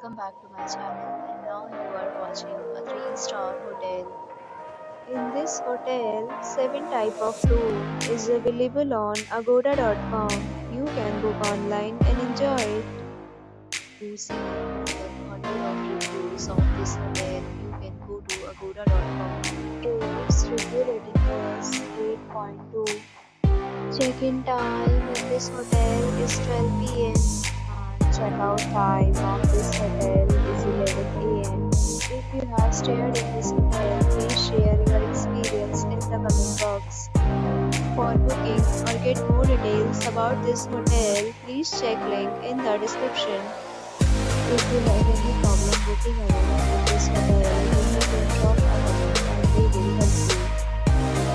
welcome back to my channel, and now you are watching a 3-star hotel. In this hotel, 7 type of room is available on agoda.com. You can book online and enjoy it. To see more than 100 of reviews of this hotel, you can go to agoda.com. Its review rating is 8.2. Check-in time in this hotel is 12 p.m. and check-out time of this hotel is 11 a.m. If you have stayed in this hotel, please share your experience in the comment box. For booking or get more details about this hotel, please check link in the description. If you have any problem booking a room in this hotel, you can drop a comment and we will help you.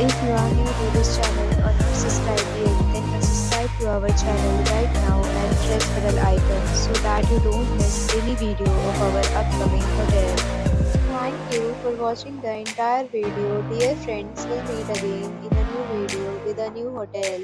If you are new to this channel or not subscribed yet, then subscribe to our channel right now and press the bell icon so that you don't miss any video of our upcoming hotel. Thank you for watching the entire video. Dear friends, we'll meet again in a new video with a new hotel.